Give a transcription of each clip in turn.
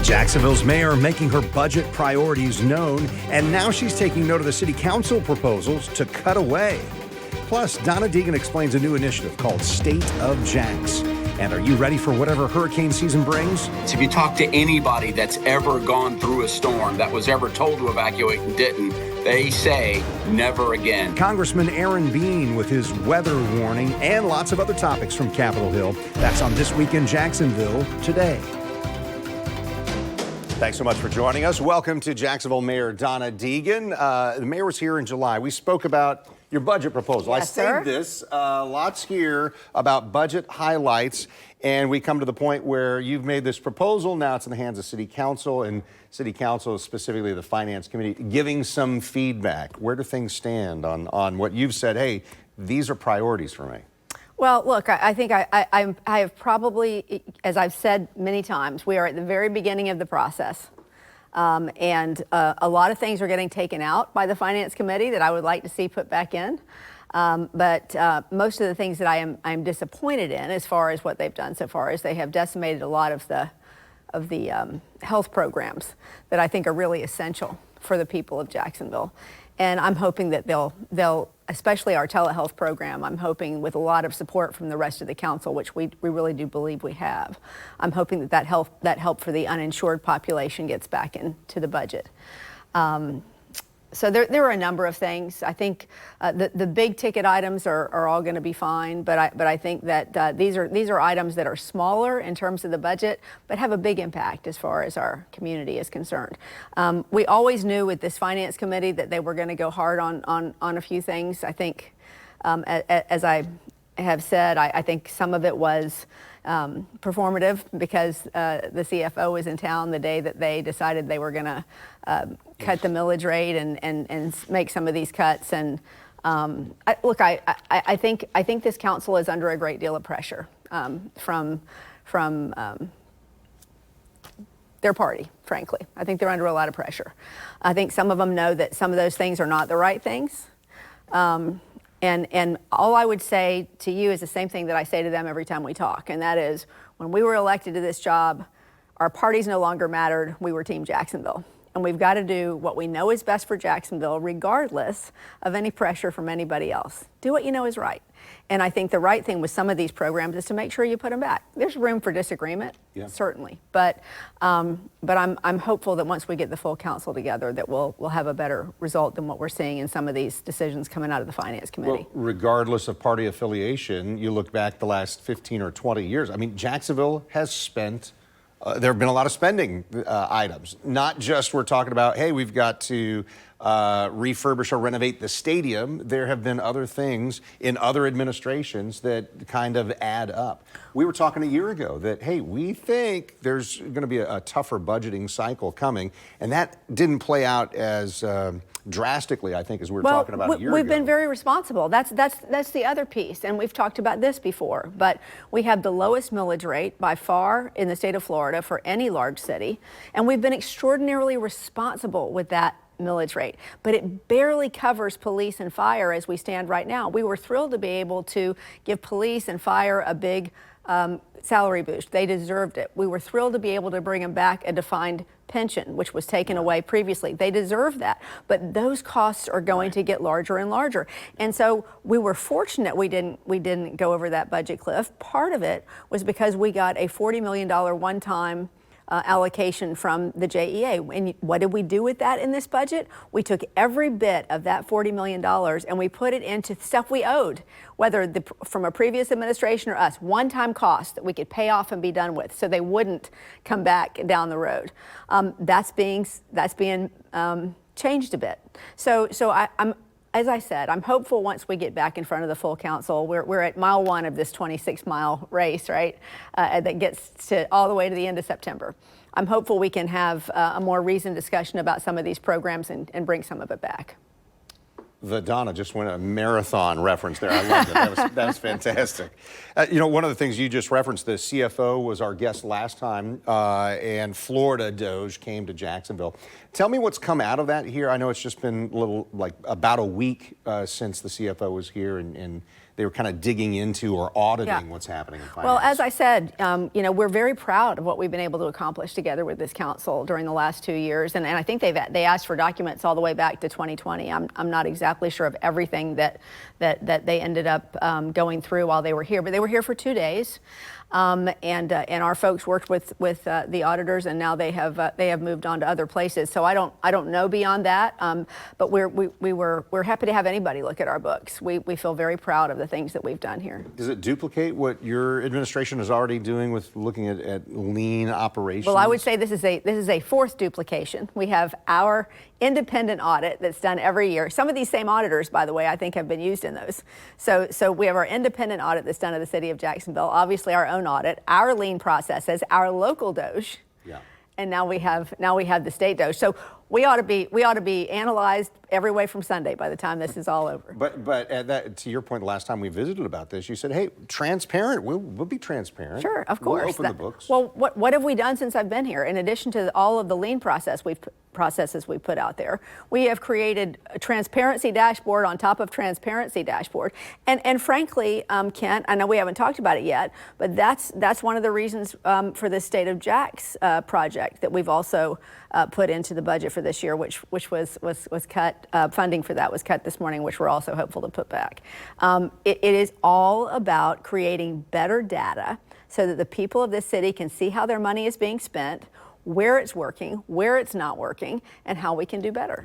Jacksonville's mayor making her budget priorities known, and now she's taking note of the city council proposals to cut away. Plus, Donna Deegan explains a new initiative called State of Jax. And are you ready for whatever hurricane season brings? If you talk to anybody that's ever gone through a storm, that was ever told to evacuate and didn't, they say never again. Congressman Aaron Bean with his weather warning and lots of other topics from Capitol Hill. That's on This Week in Jacksonville today. Thanks so much for joining us. Welcome to Jacksonville Mayor Donna Deegan. The mayor was here in July. We spoke about your budget proposal. Yes, I saved this. Lots here about budget highlights, and we come to the point where you've made this proposal. Now it's in the hands of City Council, and City Council, specifically the Finance Committee, giving some feedback. Where do things stand on what you've said, hey, these are priorities for me? Well, look, I think I have probably, as I've said many times, we are at the very beginning of the process. And a lot of things are getting taken out by the Finance Committee that I would like to see put back in. But most of the things that I'm disappointed in, as far as what they've done so far, is they have decimated a lot of the health programs that I think are really essential for the people of Jacksonville. And I'm hoping that they'll, especially our telehealth program, I'm hoping with a lot of support from the rest of the council, which we really do believe we have, I'm hoping that help for the uninsured population gets back into the budget. So there are a number of things. I think the big ticket items are all going to be fine, but I think that these are items that are smaller in terms of the budget, but have a big impact as far as our community is concerned. We always knew with this Finance Committee that they were going to go hard on a few things. I think, as I have said, I think some of it was performative because the CFO was in town the day that they decided they were going to cut the millage rate and make some of these cuts. And I think this council is under a great deal of pressure from their party, frankly. I think they're under a lot of pressure. I think some of them know that some of those things are not the right things. And all I would say to you is the same thing that I say to them every time we talk, and that is, when we were elected to this job, our parties no longer mattered. We were Team Jacksonville. And we've got to do what we know is best for Jacksonville, regardless of any pressure from anybody else. Do what you know is right. And I think the right thing with some of these programs is to make sure you put them back. There's room for disagreement, certainly. But I'm hopeful that once we get the full council together, that we'll have a better result than what we're seeing in some of these decisions coming out of the Finance Committee. Well, regardless of party affiliation, you look back the last 15 or 20 years, I mean, Jacksonville has spent there have been a lot of spending items. Not just we're talking about, hey, we've got to refurbish or renovate the stadium. There have been other things in other administrations that kind of add up. We were talking a year ago that, hey, we think there's going to be a tougher budgeting cycle coming, and that didn't play out as drastically, I think, as we were talking about a year ago. We've been very responsible. That's the other piece, and we've talked about this before, but we have the lowest millage rate by far in the state of Florida for any large city, and we've been extraordinarily responsible with that millage rate, but it barely covers police and fire as we stand right now. We were thrilled to be able to give police and fire a big salary boost. They deserved it. We were thrilled to be able to bring them back a defined pension, which was taken away previously. They deserve that, but those costs are going to get larger and larger. And so we were fortunate we didn't go over that budget cliff. Part of it was because we got a $40 million one-time allocation from the JEA. And what did we do with that in this budget? We took every bit of that $40 million and we put it into stuff we owed, whether from a previous administration or us, one-time costs that we could pay off and be done with, so they wouldn't come back down the road. That's being changed a bit. So I'm, as I said, I'm hopeful once we get back in front of the full council. We're at mile one of this 26-mile race, right? That gets to all the way to the end of September. I'm hopeful we can have a more reasoned discussion about some of these programs and bring some of it back. The Donna just went a marathon reference there. I loved it. That was fantastic. You know, one of the things you just referenced, the CFO was our guest last time, and Florida Doge came to Jacksonville. Tell me what's come out of that here. I know it's just been a little, like about a week since the CFO was here, and they were kind of digging into or auditing Yeah. what's happening in finance. Well, as I said, we're very proud of what we've been able to accomplish together with this council during the last 2 years, and I think they asked for documents all the way back to 2020. I'm not exactly sure of everything that they ended up going through while they were here, but they were here for 2 days. And our folks worked with the auditors, and now they have moved on to other places. So I don't know beyond that, but we're happy to have anybody look at our books. We feel very proud of the things that we've done here. Does it duplicate what your administration is already doing with looking at lean operations? Well, I would say this is a fourth duplication. We have our independent audit that's done every year. Some of these same auditors, by the way, I think have been used in those. So we have our independent audit that's done at the City of Jacksonville, obviously our own audit, our lean processes, our local DOJ, Yeah. and now we have the state DOJ. So we ought to be analyzed every way from Sunday by the time this is all over. But at that, to your point, the last time we visited about this, you said, "Hey, transparent. We'll be transparent. Sure, of course. We'll open the books." Well, what have we done since I've been here? In addition to all of the lean processes we've put out there, we have created a transparency dashboard on top of transparency dashboard. And frankly, Kent, I know we haven't talked about it yet, but that's one of the reasons for the State of Jax project that we've also put into the budget for this year, which was cut. Funding for that was cut this morning, which we're also hopeful to put back. It is all about creating better data so that the people of this city can see how their money is being spent, where it's working, where it's not working, and how we can do better.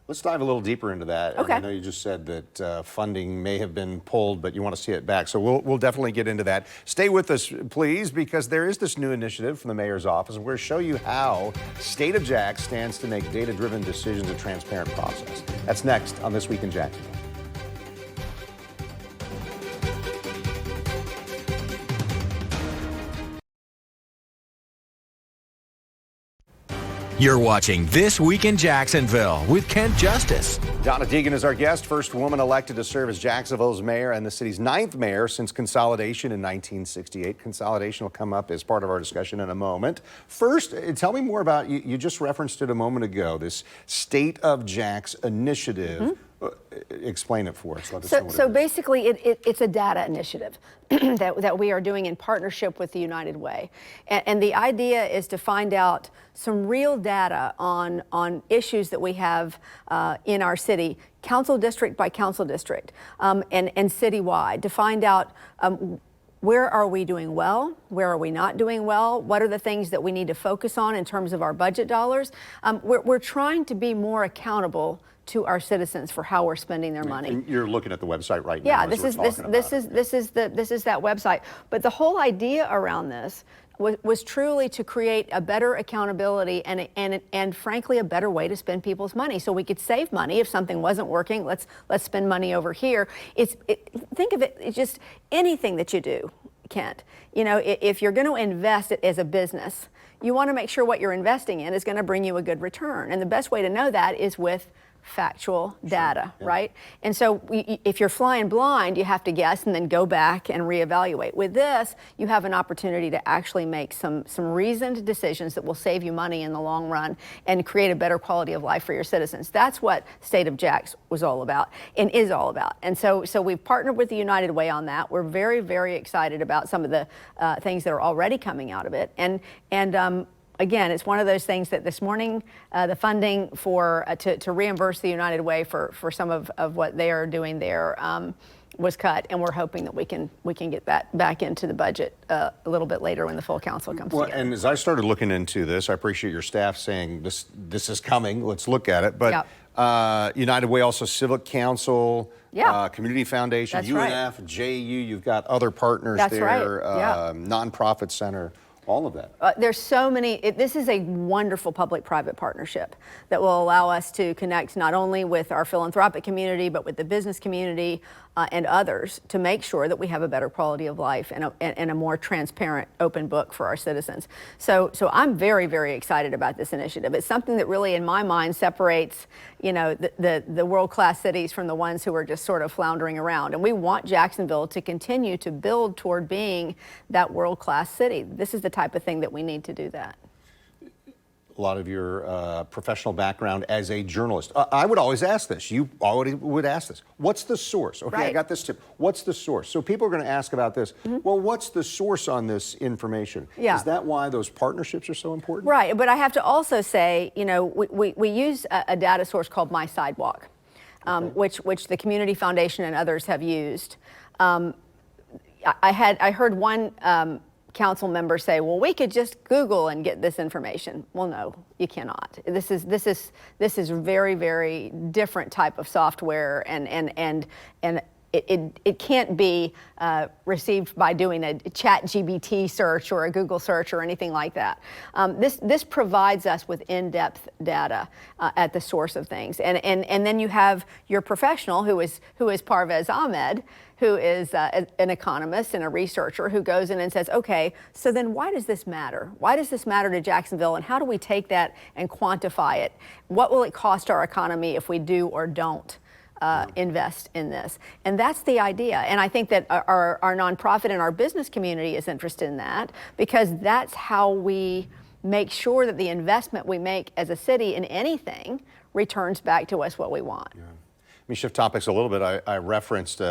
Let's dive a little deeper into that. Okay. I know you just said that funding may have been pulled, but you want to see it back. So we'll definitely get into that. Stay with us, please, because there is this new initiative from the mayor's office, and we're going to show you how State of Jax stands to make data-driven decisions a transparent process. That's next on This Week in Jacksonville. You're watching This Week in Jacksonville with Kent Justice. Donna Deegan is our guest, first woman elected to serve as Jacksonville's mayor and the city's 9th mayor since Consolidation in 1968. Consolidation will come up as part of our discussion in a moment. First, tell me more about, you just referenced it a moment ago, this State of Jax initiative. Mm-hmm. Explain it for us. Let us know what So it is. basically, it's a data initiative that we are doing in partnership with the United Way. And the idea is to find out some real data on issues that we have in our city, council district by council district, and citywide, to find out where are we doing well? Where are we not doing well? What are the things that we need to focus on in terms of our budget dollars? We're trying to be more accountable to our citizens for how we're spending their money. And you're looking at the website right now. Yeah, as this we're is talking this about is that website. But the whole idea around this was truly to create a better accountability and frankly a better way to spend people's money, so we could save money if something wasn't working. Let's spend money over here. Think of it, it's just anything that you do, Kent. You know, if you're going to invest it as a business, you want to make sure what you're investing in is going to bring you a good return, and the best way to know that is with factual data, yeah. Right? And so if you're flying blind, you have to guess and then go back and reevaluate. With this, you have an opportunity to actually make some reasoned decisions that will save you money in the long run and create a better quality of life for your citizens. That's what State of Jax was all about and is all about. And so we've partnered with the United Way on that. We're very, very excited about some of the things that are already coming out of it. And again, it's one of those things that this morning, the funding for to reimburse the United Way for some of what they are doing there was cut, and we're hoping that we can get that back into the budget a little bit later when the full council comes together. And as I started looking into this, I appreciate your staff saying this is coming. Let's look at it. But yep. United Way, also Civic Council, yeah. Community Foundation, That's UNF, right. JU. You've got other partners That's there. Right. Yeah. Nonprofit Center. All of that. There's so many. This is a wonderful public-private partnership that will allow us to connect not only with our philanthropic community, but with the business community and others to make sure that we have a better quality of life and a more transparent, open book for our citizens. So I'm very, very excited about this initiative. It's something that really, in my mind, separates, you know, the world-class cities from the ones who are just sort of floundering around. And we want Jacksonville to continue to build toward being that world-class city. This is the type of thing that we need to do that. lot of your professional background as a journalist. I would always ask this. You already would ask this. What's the source? Okay, I Right. got this tip. What's the source? So people are going to ask about this. Well, what's the source on this information? Yeah. Is that why those partnerships are so important? Right, but I have to also say, you know, we use a data source called My Sidewalk, which the Community Foundation and others have used. I heard one council member say, "Well, we could just Google and get this information." Well, no, you cannot. This is very, very different type of software, and it can't be received by doing a ChatGPT search or a Google search or anything like that. This provides us with in-depth data at the source of things, and then you have your professional who is Parvez Ahmed, who is an economist and a researcher who goes in and says, okay, so then why does this matter? Why does this matter to Jacksonville, and how do we take that and quantify it? What will it cost our economy if we do or don't invest in this? And that's the idea. And I think that our nonprofit and our business community is interested in that, because that's how we make sure that the investment we make as a city in anything returns back to us what we want. Yeah. Let me shift topics a little bit. I referenced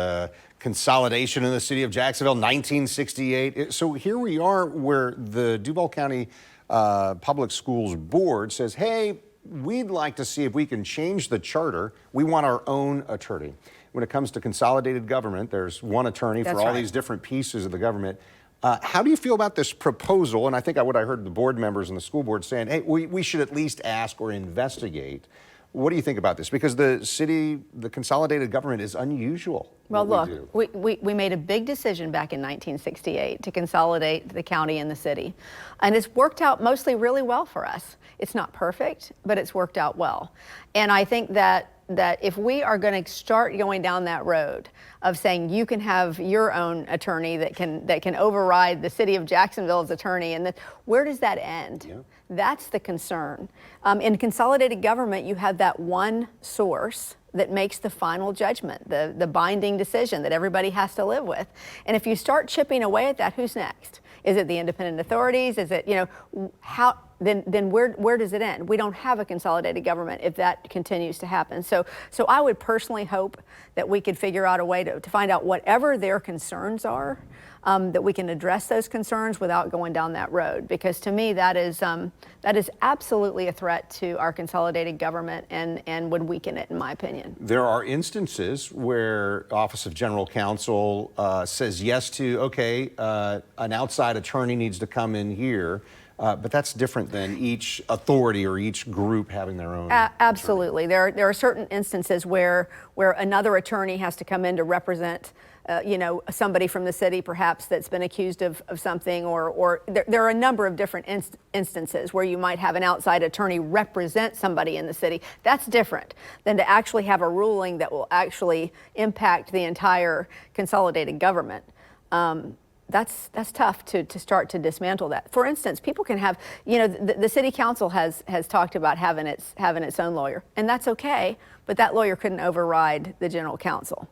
consolidation in the city of Jacksonville, 1968. So here we are where the Duval County Public Schools Board says, hey, we'd like to see if we can change the charter. We want our own attorney. When it comes to consolidated government, there's one attorney for all these different pieces of the government. How do you feel about this proposal? And I think what I heard the board members and the school board saying, hey, we should at least ask or investigate. What do you think about this? Because the consolidated government is unusual. Well, look, we made a big decision back in 1968 to consolidate the county and the city. And it's worked out mostly really well for us. It's not perfect, but it's worked out well. And I think that if we are going to start going down that road of saying you can have your own attorney that can override the city of Jacksonville's attorney, and where does that end? Yeah. That's the concern. In consolidated government, you have that one source that makes the final judgment, the binding decision that everybody has to live with. And if you start chipping away at that, who's next? Is it the independent authorities? Is it, how? Then where does it end? We don't have a consolidated government if that continues to happen. So I would personally hope that we could figure out a way to find out whatever their concerns are, that we can address those concerns without going down that road. Because to me, that is absolutely a threat to our consolidated government and would weaken it, in my opinion. There are instances where Office of General Counsel says yes to, okay, an outside attorney needs to come in here. But that's different than each authority or each group having their own. Absolutely. There are certain instances where another attorney has to come in to represent somebody from the city perhaps that's been accused of something, or there are a number of different instances where you might have an outside attorney represent somebody in the city. That's different than to actually have a ruling that will actually impact the entire consolidated government. That's tough to start to dismantle that. For instance, people can have, the city council has talked about having its own lawyer, and that's okay, but that lawyer couldn't override the general counsel.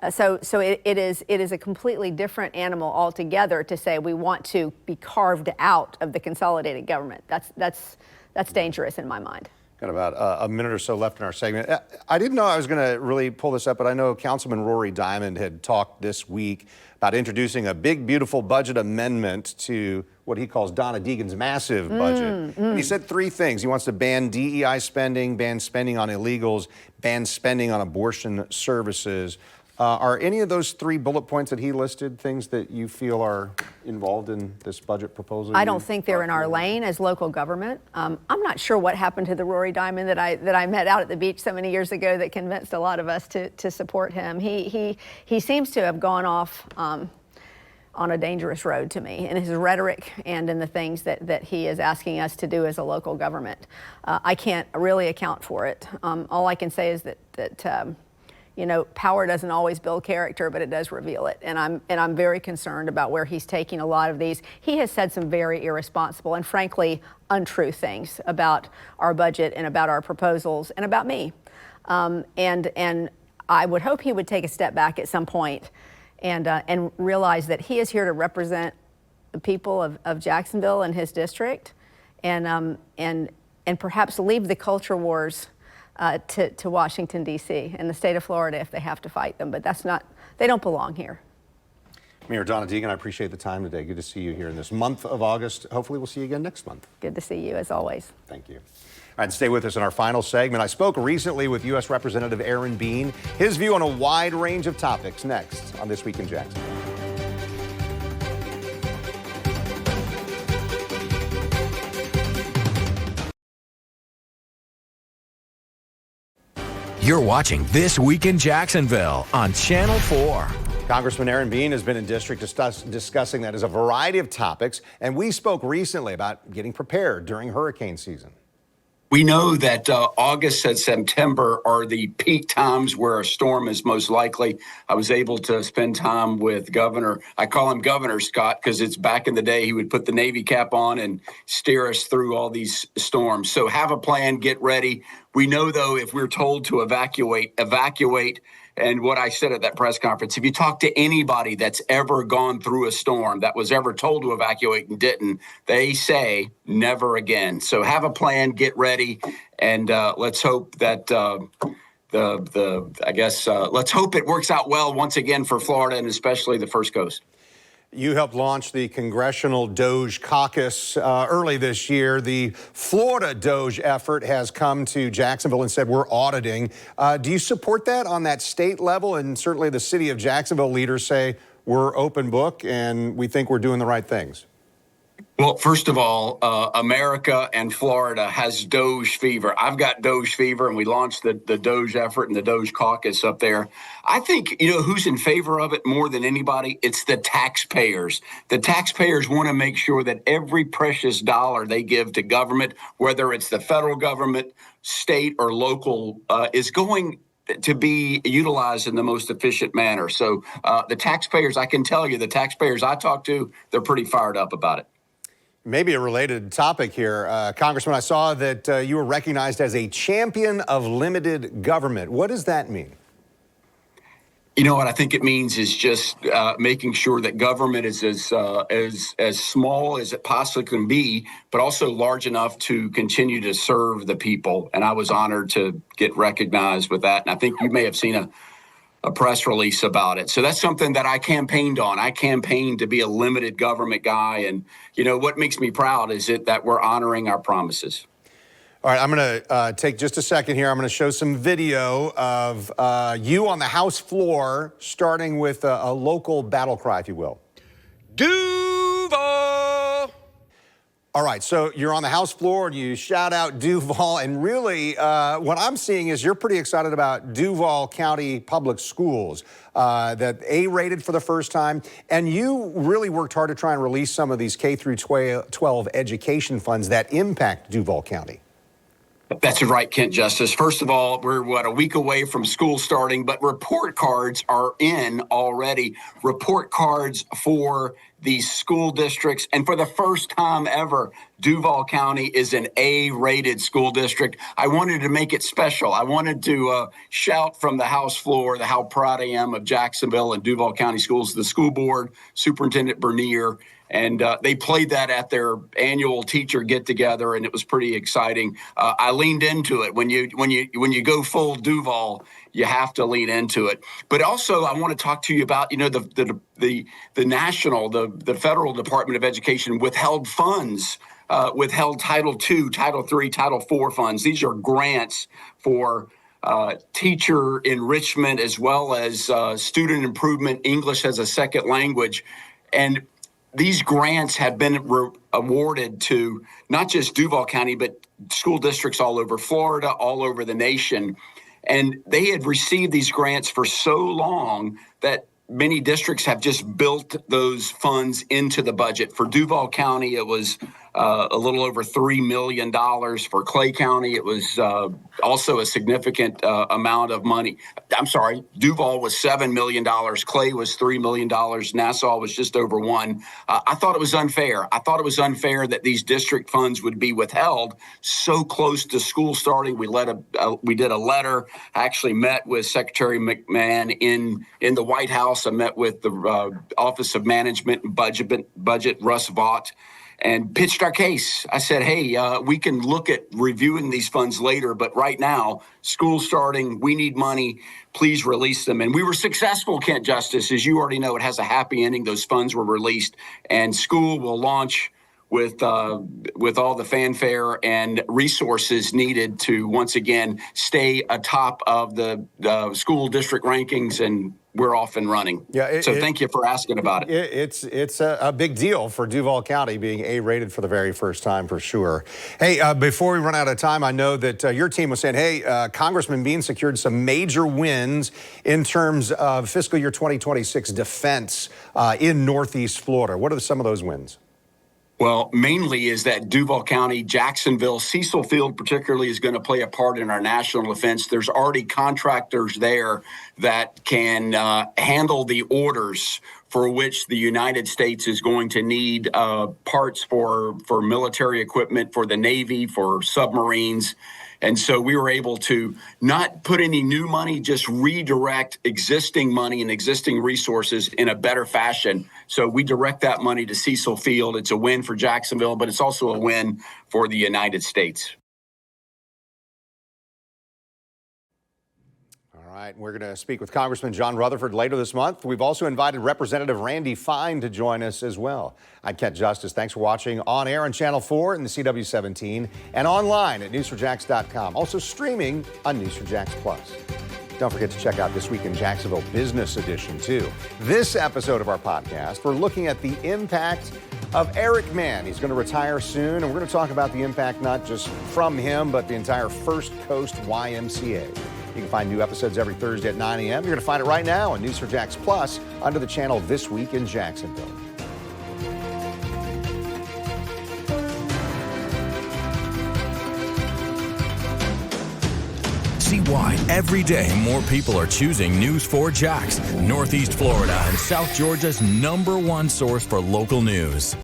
So it is a completely different animal altogether to say we want to be carved out of the consolidated government. That's dangerous in my mind. Got about a minute or so left in our segment. I didn't know I was going to really pull this up, but I know Councilman Rory Diamond had talked this week about introducing a big, beautiful budget amendment to what he calls Donna Deegan's massive budget. And he said three things. He wants to ban DEI spending, ban spending on illegals, ban spending on abortion services. Are any of those three bullet points that he listed things that you feel are involved in this budget proposal? I don't think they're in our lane as local government. I'm not sure what happened to the Rory Diamond that I met out at the beach so many years ago that convinced a lot of us to support him. He seems to have gone off on a dangerous road to me in his rhetoric and in the things that he is asking us to do as a local government. I can't really account for it. All I can say is that power doesn't always build character, but it does reveal it. And I'm very concerned about where he's taking a lot of these. He has said some very irresponsible and frankly untrue things about our budget and about our proposals and about me. And I would hope he would take a step back at some point and realize that he is here to represent the people of Jacksonville and his district, and and perhaps leave the culture wars to Washington, D.C. and the state of Florida if they have to fight them. But they don't belong here. Mayor Donna Deegan, I appreciate the time today. Good to see you here in this month of August. Hopefully we'll see you again next month. Good to see you, as always. Thank you. All right, stay with us in our final segment. I spoke recently with U.S. Representative Aaron Bean. His view on a wide range of topics next on This Week in Jacksonville. You're watching This Week in Jacksonville on Channel 4. Congressman Aaron Bean has been in district discussing that as a variety of topics, and we spoke recently about getting prepared during hurricane season. We know that August and September are the peak times where a storm is most likely. I was able to spend time with Governor. I call him Governor Scott because it's back in the day he would put the Navy cap on and steer us through all these storms. So have a plan, get ready. We know, though, if we're told to evacuate. And what I said at that press conference, if you talk to anybody that's ever gone through a storm, that was ever told to evacuate and didn't, they say never again. So have a plan, get ready, and let's hope that let's hope it works out well once again for Florida and especially the First Coast. You helped launch the Congressional Doge Caucus early this year. The Florida Doge effort has come to Jacksonville and said we're auditing. Do you support that on that state level? And certainly the city of Jacksonville leaders say we're open book and we think we're doing the right things. Well, first of all, America and Florida has Doge fever. I've got Doge fever, and we launched the Doge effort and the Doge caucus up there. I think, who's in favor of it more than anybody? It's the taxpayers. The taxpayers want to make sure that every precious dollar they give to government, whether it's the federal government, state, or local, is going to be utilized in the most efficient manner. So the taxpayers, I can tell you, the taxpayers I talk to, they're pretty fired up about it. Maybe a related topic here. Congressman, I saw that you were recognized as a champion of limited government. What does that mean? You know what I think it means is just making sure that government is as small as it possibly can be, but also large enough to continue to serve the people. And I was honored to get recognized with that. And I think you may have seen a press release about it. So that's something that I campaigned on. I campaigned to be a limited government guy. And, what makes me proud is that we're honoring our promises. All right, I'm going to take just a second here. I'm going to show some video of you on the House floor, starting with a local battle cry, if you will. Duval! All right, so you're on the House floor and you shout out Duval, and really what I'm seeing is you're pretty excited about Duval County Public Schools, that A-rated for the first time, and you really worked hard to try and release some of these K through 12 education funds that impact Duval County. That's right, Kent Justice. First of all, we're, a week away from school starting, but report cards are in already. Report cards for these school districts. And for the first time ever, Duval County is an A-rated school district. I wanted to make it special. I wanted to shout from the House floor how proud I am of Jacksonville and Duval County schools, the school board, Superintendent Bernier. And they played that at their annual teacher get-together, and it was pretty exciting. I leaned into it. When you go full Duval, you have to lean into it. But also, I want to talk to you about the national, the federal Department of Education withheld funds, withheld Title II, Title III, Title IV funds. These are grants for teacher enrichment as well as student improvement, English as a second language, and these grants have been awarded to not just Duval County, but school districts all over Florida, all over the nation. And they had received these grants for so long that many districts have just built those funds into the budget. For Duval County, it was a little over $3 million. For Clay County, it was also a significant amount of money. I'm sorry, Duval was $7 million. Clay was $3 million. Nassau was just over $1 million. I thought it was unfair. I thought it was unfair that these district funds would be withheld so close to school starting. We did a letter. I actually met with Secretary McMahon in the White House. I met with the Office of Management and Budget, Russ Vaught. and pitched our case. I said, hey, we can look at reviewing these funds later, but right now, school's starting, we need money, please release them. And we were successful, Kent Justice. As you already know, it has a happy ending. Those funds were released, and school will launch with all the fanfare and resources needed to once again stay atop of the school district rankings, and we're off and running. Yeah, so thank you for asking about it. It's a big deal for Duval County being A-rated for the very first time, for sure. Hey, before we run out of time, I know that your team was saying, hey, Congressman Bean secured some major wins in terms of fiscal year 2026 defense in Northeast Florida. What are some of those wins? Well, mainly is that Duval County, Jacksonville, Cecil Field particularly is going to play a part in our national defense. There's already contractors there that can handle the orders for which the United States is going to need parts for military equipment, for the Navy, for submarines. And so we were able to not put any new money, just redirect existing money and existing resources in a better fashion. So we direct that money to Cecil Field. It's a win for Jacksonville, but it's also a win for the United States. All right, we're going to speak with Congressman John Rutherford later this month. We've also invited Representative Randy Fine to join us as well. I'm Kent Justice. Thanks for watching on air on Channel 4 and the CW17 and online at news4jax.com. Also streaming on News4Jax Plus. Don't forget to check out This Week in Jacksonville Business Edition, too. This episode of our podcast, we're looking at the impact of Eric Mann. He's going to retire soon, and we're going to talk about the impact not just from him, but the entire First Coast YMCA. You can find new episodes every Thursday at 9 a.m. You're going to find it right now on News4Jax Plus under the channel This Week in Jacksonville. See why every day more people are choosing News4Jax, Northeast Florida and South Georgia's #1 source for local news.